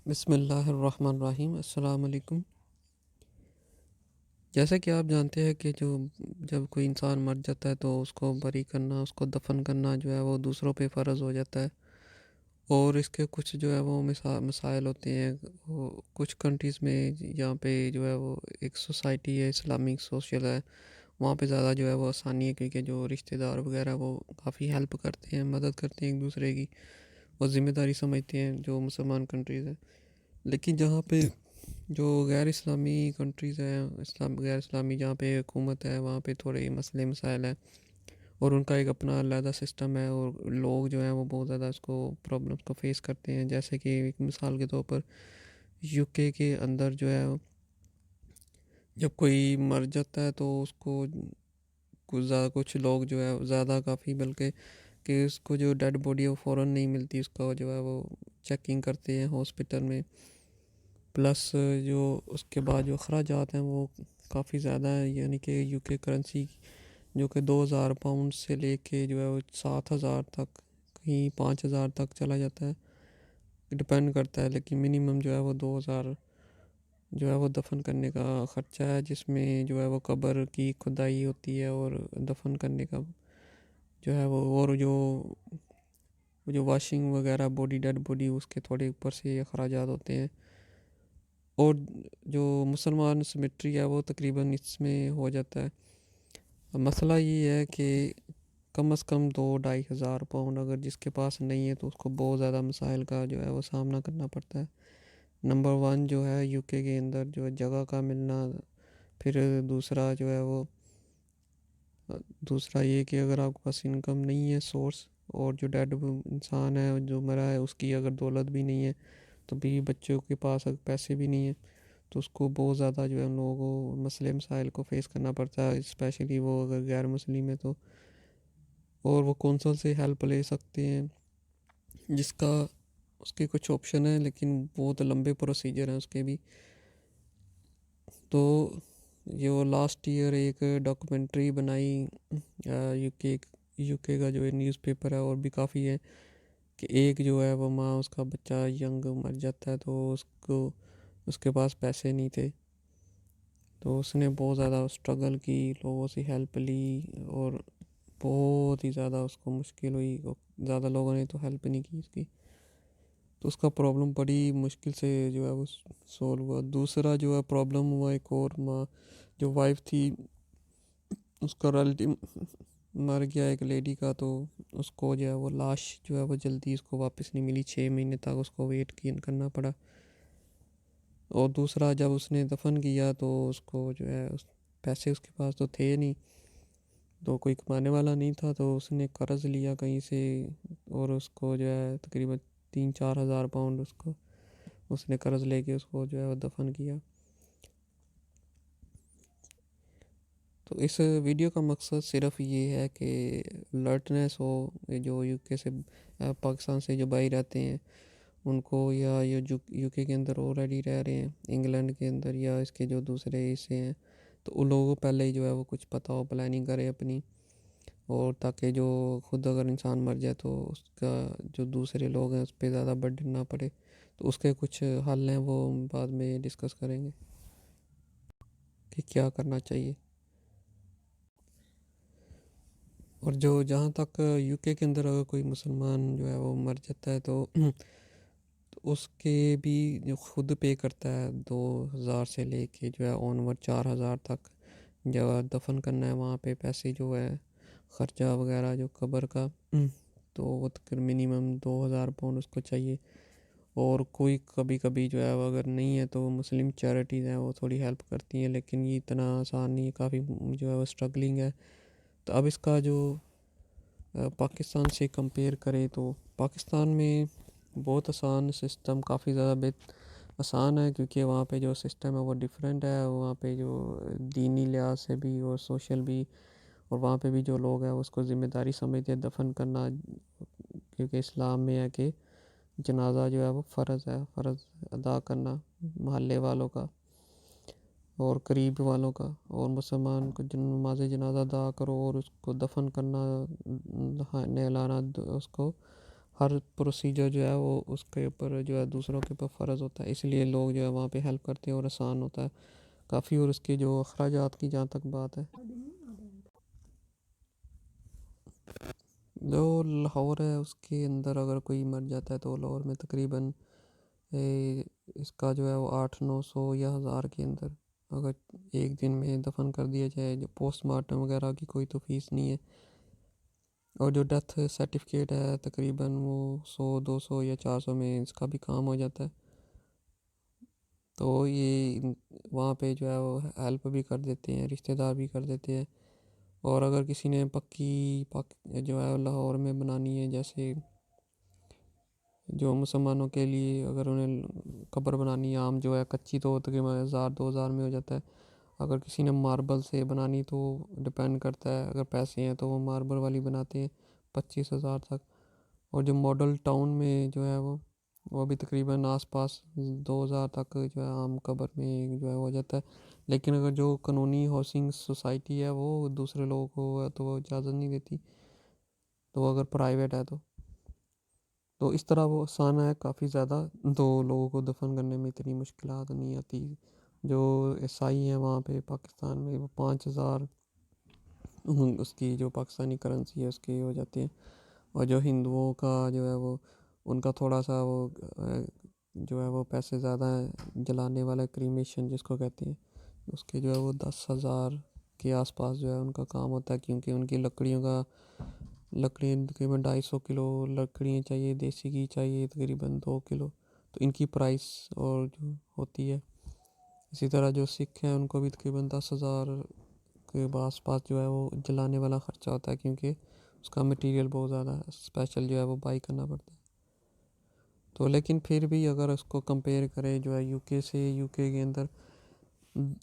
बिस्मिल्लाहिर्रहमानिर्रहीम अस्सलाम वालेकुम। जैसा कि आप जानते हैं कि जब कोई इंसान मर जाता है तो उसको बरी करना, उसको दफन करना जो है वो दूसरों पे फ़र्ज़ हो जाता है। और इसके कुछ जो है वो मसाइल होते हैं। वो कुछ कंट्रीज़ में यहाँ पे जो है वो एक सोसाइटी है, इस्लामिक सोशल है, वहाँ पे ज़्यादा जो है वो आसानी है, क्योंकि जो रिश्तेदार वगैरह वो काफ़ी हेल्प करते हैं, मदद करते हैं एक दूसरे की, और ज़िम्मेदारी समझते हैं जो मुसलमान कंट्रीज़ हैं। लेकिन जहाँ पे जो गैर इस्लामी कंट्रीज़ हैं, गैर इस्लामी जहाँ पे हुकूमत है, वहाँ पे थोड़े मसले मसाइल हैं, और उनका एक अपना अलग सिस्टम है, और लोग जो हैं वो बहुत ज़्यादा इसको प्रॉब्लम्स को फेस करते हैं। जैसे कि एक मिसाल के तौर पर यूके के अंदर जो है, जब कोई मर जाता है तो उसको कुछ लोग जो है ज़्यादा काफ़ी, बल्कि कि उसको जो डेड बॉडी है वो फ़ौरन नहीं मिलती, उसका जो है वो चेकिंग करते हैं हॉस्पिटल में। प्लस जो उसके बाद जो अखराजात हैं वो काफ़ी ज़्यादा है, यानी कि यूके करेंसी जो कि 2000 पाउंड से लेके जो है वो 7000 तक, कहीं 5000 तक चला जाता है, डिपेंड करता है। लेकिन मिनिमम जो है वो 2000 जो है वो दफन करने का ख़र्चा है, जिसमें जो है वो कब्र की खुदाई होती है और दफन करने का जो है वो, और जो वाशिंग वगैरह बॉडी, डेड बॉडी, उसके थोड़े ऊपर से अखराजात होते हैं। और जो मुसलमान सिमेट्री है वो तकरीबन इसमें हो जाता है। अब मसला ये है कि कम से कम 2-2,500 पाउंड अगर जिसके पास नहीं है तो उसको बहुत ज़्यादा मसाइल का जो है वो सामना करना पड़ता है। नंबर वन जो है यूके के अंदर जो है जगह का मिलना। फिर दूसरा जो है वो, दूसरा ये कि अगर आपके पास इनकम नहीं है सोर्स, और जो डेड इंसान है जो मरा है उसकी अगर दौलत भी नहीं है, तो भी बच्चों के पास अगर पैसे भी नहीं है, तो उसको बहुत ज़्यादा जो है उन लोगों को मसले मसाइल को फेस करना पड़ता है, स्पेशली वो अगर गैर मुस्लिम है तो। और वो कौंसल से हेल्प ले सकते हैं, जिसका उसके कुछ ऑप्शन है, लेकिन बहुत लंबे प्रोसीजर हैं उसके भी। तो ये वो लास्ट ईयर एक डॉक्यूमेंट्री बनाई यूके यूके का जो न्यूज़पेपर है, और भी काफ़ी है, कि एक जो है वो माँ, उसका बच्चा यंग मर जाता है तो उसको उसके पास पैसे नहीं थे, तो उसने बहुत ज़्यादा स्ट्रगल की, लोगों से हेल्प ली, और बहुत ही ज़्यादा उसको मुश्किल हुई, और ज़्यादा लोगों ने तो हेल्प नहीं की उसकी। तो उसका प्रॉब्लम बड़ी मुश्किल से जो है वो सॉल्व हुआ। दूसरा जो है प्रॉब्लम हुआ एक और, माँ जो वाइफ थी, उसका रिलेटिव मर गया एक लेडी का, तो उसको जो है वो लाश जो है वो जल्दी उसको वापस नहीं मिली, 6 महीने तक उसको वेट करना पड़ा। और दूसरा जब उसने दफन किया तो उसको जो है पैसे उसके पास तो थे नहीं, तो कोई कमाने वाला नहीं था, तो उसने कर्ज़ लिया कहीं से, और उसको जो है तकरीबन 3-4 हज़ार पाउंड उसको उसने कर्ज़ लेके उसको जो है वो दफन किया। तो इस वीडियो का मकसद सिर्फ ये है कि अलर्टनेस हो, ये जो यूके से पाकिस्तान से जो भाई रहते हैं उनको, या ये जो यूके के अंदर ऑलरेडी रह रहे हैं, इंग्लैंड के अंदर या इसके जो दूसरे हिस्से हैं, तो उन लोगों को पहले ही जो है वो कुछ पता हो, प्लानिंग करे अपनी, और ताकि जो खुद अगर इंसान मर जाए तो उसका जो दूसरे लोग हैं उस पर ज़्यादा बर्डन ना पड़े। तो उसके कुछ हल हैं, वो हम बाद में डिस्कस करेंगे कि क्या करना चाहिए। और जो जहाँ तक यूके के अंदर अगर कोई मुसलमान जो है वो मर जाता है तो उसके भी जो खुद पे करता है 2,000 से लेके जो है ऑनवर्ड 4,000 तक, जब दफन करना है वहाँ पे पैसे जो है ख़र्चा वगैरह जो कब्र का, तो वो तक मिनिमम 2,000 पाउंड उसको चाहिए। और कोई कभी कभी जो है वो अगर नहीं है तो मुस्लिम चैरिटीज़ हैं वो थोड़ी हेल्प करती हैं, लेकिन ये इतना आसान नहीं है, काफ़ी जो है वो स्ट्रगलिंग है। तो अब इसका जो पाकिस्तान से कंपेयर करें तो पाकिस्तान में बहुत आसान सिस्टम, काफ़ी ज़्यादा आसान है, क्योंकि वहाँ पे जो सिस्टम है वो डिफरेंट है, वहाँ पे जो दीनी लिहाज से भी और सोशल भी, और वहाँ पे भी जो लोग हैं उसको ज़िम्मेदारी समझते हैं दफन करना, क्योंकि इस्लाम में है कि जनाजा जो है वो फ़र्ज़ है, फ़र्ज़ अदा करना मोहल्ले वालों का और करीब वालों का, और मुसलमान को नमाज जनाजा अदा करो और उसको दफन करना, नहलाना उसको हर प्रोसीजर जो है वो उसके ऊपर जो है दूसरों के ऊपर फ़र्ज़ होता है, इसलिए लोग जो है वहाँ पे हेल्प करते हैं और आसान होता है काफ़ी। और उसके जो अखराजात की जहाँ तक बात है, जो लाहौर है उसके अंदर अगर कोई मर जाता है तो लाहौर में तकरीबन इसका जो है वो 800-900 या 1000 के अंदर अगर एक दिन में दफन कर दिया जाए, जो पोस्टमार्टम वगैरह की कोई तो फीस नहीं है। और जो डेथ सर्टिफिकेट है तकरीबन वो 100-200 या 400 में इसका भी काम हो जाता है। तो ये वहाँ पे जो है वो हेल्प भी कर देते हैं, रिश्तेदार भी कर देते हैं। और अगर किसी ने पक्की जो है लाहौर में बनानी है, जैसे जो मुसलमानों के लिए अगर उन्हें कब्र बनानी है आम जो है कच्ची, तो तकरीबन 1000-2000 में हो जाता है। अगर किसी ने मार्बल से बनानी तो डिपेंड करता है, अगर पैसे हैं तो वो मार्बल वाली बनाते हैं 25,000 तक। और जो मॉडल टाउन में जो है वो भी तकरीबन आसपास 2000 तक जो है आम कब्र में जो है हो जाता है। लेकिन अगर जो कानूनी हाउसिंग सोसाइटी है वो दूसरे लोगों को तो वो इजाज़त नहीं देती, तो अगर प्राइवेट है तो इस तरह वो आसान है काफ़ी ज़्यादा। तो लोगों को दफन करने में इतनी मुश्किलात नहीं आती। जो ईसाई हैं वहाँ पे पाकिस्तान में वो 5000 उसकी जो पाकिस्तानी करेंसी है उसके हो जाते हैं। और जो हिंदुओं का जो है वो उनका थोड़ा सा वो जो है वो पैसे ज़्यादा हैं, जलाने वाला क्रीमेशन जिसको कहते हैं, उसके जो है वो 10,000 के आसपास जो है उनका काम होता है, क्योंकि उनकी लकड़ी तकरीबन 250 किलो लकड़ियाँ चाहिए, देसी घी चाहिए तकरीबन 2 किलो। तो इनकी प्राइस और जो होती है। इसी तरह जो सिख हैं उनको भी तकरीबन 10,000 के आस पास जो है वो जलाने वाला ख़र्चा होता है, क्योंकि उसका मटेरियल बहुत ज़्यादा स्पेशल जो है वो बाई करना पड़ता है। तो लेकिन फिर भी अगर उसको कंपेयर करें जो है यूके से, यूके के अंदर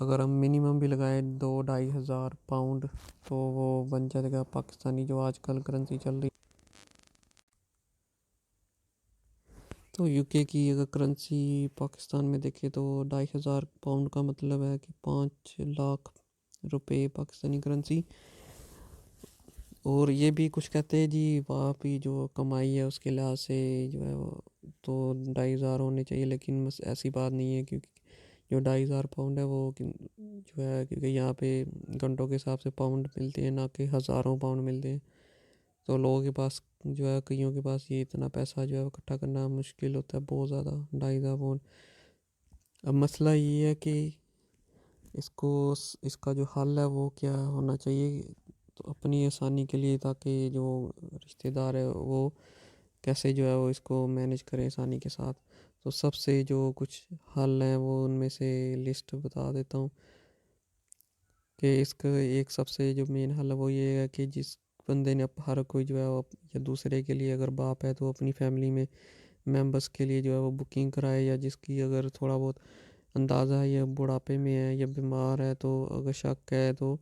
अगर हम मिनिमम भी लगाए 2-2,500 पाउंड, तो वो बन जाएगा पाकिस्तानी जो आजकल करेंसी चल रही। तो यूके की अगर करेंसी पाकिस्तान में देखें तो 2,500 पाउंड का मतलब है कि 5 लाख रुपए पाकिस्तानी करेंसी। और ये भी कुछ कहते हैं जी वहाँ की जो कमाई है उसके लिहाज से जो है वो तो 2,500 होने चाहिए, लेकिन बस ऐसी बात नहीं है, क्योंकि जो 2,500 पाउंड है वो जो है क्योंकि यहाँ पे घंटों के हिसाब से पाउंड मिलते हैं, ना कि हज़ारों पाउंड मिलते हैं। तो लोगों के पास जो है कईयों के पास ये इतना पैसा जो है वो इकट्ठा करना मुश्किल होता है बहुत ज़्यादा, 2,500 पाउंड। अब मसला ये है कि इसको इसका जो हल है वो क्या होना चाहिए, तो अपनी आसानी के लिए, ताकि जो रिश्तेदार है वो कैसे जो है वो इसको मैनेज करें आसानी के साथ। तो सबसे जो कुछ हल हैं वो उनमें से लिस्ट बता देता हूँ कि इसका एक सबसे जो मेन हल है वो ये है कि जिस बंदे ने हर कोई जो है वो या दूसरे के लिए अगर बाप है तो अपनी फैमिली में मेंबर्स के लिए जो है वो बुकिंग कराए, या जिसकी अगर थोड़ा बहुत अंदाज़ा है या बुढ़ापे में है या बीमार है तो अगर शक है तो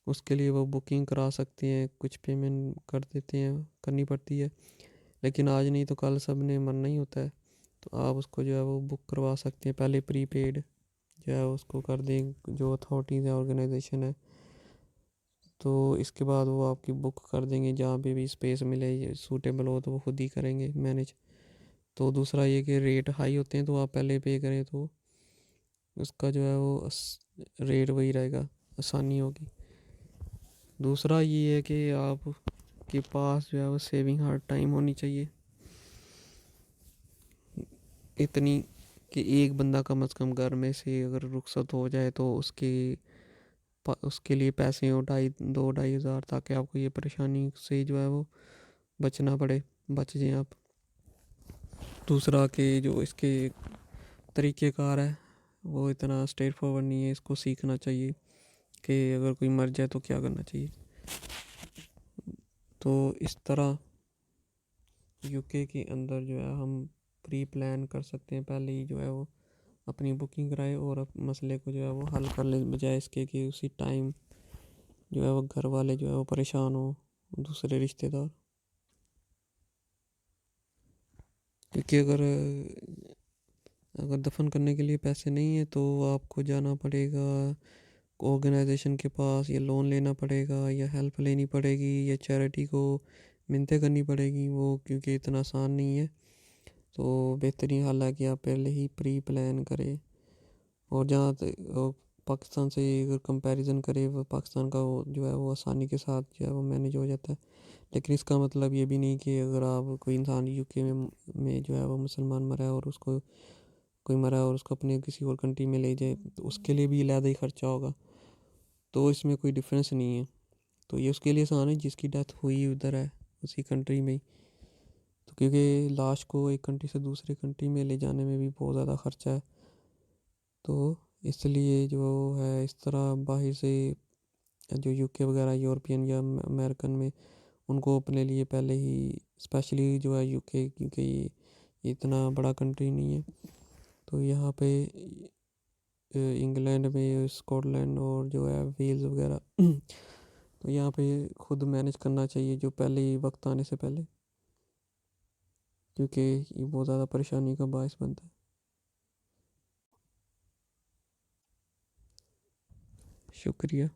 उसके लिए वो बुकिंग करा सकते हैं, कुछ पेमेंट कर देते हैं, करनी पड़ती है। लेकिन आज नहीं तो कल सब ने मरना ही होता है, तो आप उसको जो है वो बुक करवा सकते हैं पहले प्रीपेड जो है उसको कर दें जो अथॉरिटीज़ है, ऑर्गेनाइजेशन है। तो इसके बाद वो आपकी बुक कर देंगे, जहाँ पे भी स्पेस मिले सूटेबल हो तो वो खुद ही करेंगे मैनेज। तो दूसरा ये कि रेट हाई होते हैं तो आप पहले पे करें तो उसका जो है वो रेट वही रहेगा, आसानी होगी। दूसरा ये है कि आप के पास जो है वो सेविंग हर टाइम होनी चाहिए, इतनी कि एक बंदा कम से कम घर में से अगर रुखसत हो जाए तो उसके लिए पैसे हो 2,500 ताकि आपको ये परेशानी से जो है वो बच जाएं आप। दूसरा कि जो इसके तरीक़ेकार है वो इतना स्ट्रेट फॉरवर्ड नहीं है, इसको सीखना चाहिए कि अगर कोई मर जाए तो क्या करना चाहिए। तो इस तरह यूके के अंदर जो है हम प्री प्लान कर सकते हैं, पहले ही जो है वो अपनी बुकिंग कराए और मसले को जो है वो हल कर ले, बजाय इसके कि उसी टाइम जो है वो घर वाले जो है वो परेशान हो, दूसरे रिश्तेदार। क्योंकि अगर दफन करने के लिए पैसे नहीं है तो आपको जाना पड़ेगा ऑर्गेनाइजेशन के पास, या लोन लेना पड़ेगा, या हेल्प लेनी पड़ेगी, या चैरिटी को मिन्नतें करनी पड़ेगी वो, क्योंकि इतना आसान नहीं है। तो बेहतरीन हाल है कि आप पहले ही प्री प्लान करें। और जहाँ पाकिस्तान से अगर कंपैरिजन करें, वो पाकिस्तान का वो जो है वो आसानी के साथ जो है वो मैनेज हो जाता है। लेकिन इसका मतलब ये भी नहीं कि अगर आप कोई इंसान यूके में जो है वो मुसलमान मरा है और उसको कोई मरा है और उसको अपने किसी और कंट्री में ले जाए, तो उसके लिए भी अलहदा ही खर्चा होगा। तो इसमें कोई डिफरेंस नहीं है। तो ये उसके लिए आसान है जिसकी डेथ हुई उधर है, उसी कंट्री में ही। तो क्योंकि लाश को एक कंट्री से दूसरे कंट्री में ले जाने में भी बहुत ज़्यादा खर्चा है। तो इसलिए जो है इस तरह बाहर से जो यूके वगैरह यूरोपियन या अमेरिकन में, उनको अपने लिए पहले ही स्पेशली जो है यूके, क्योंकि ये इतना बड़ा कंट्री नहीं है। तो यहाँ पे इंग्लैंड में स्कॉटलैंड और जो है वेल्स वगैरह तो यहाँ पे खुद मैनेज करना चाहिए जो पहले ही वक्त आने से पहले, क्योंकि ये बहुत ज़्यादा परेशानी का बायस बनता है। शुक्रिया।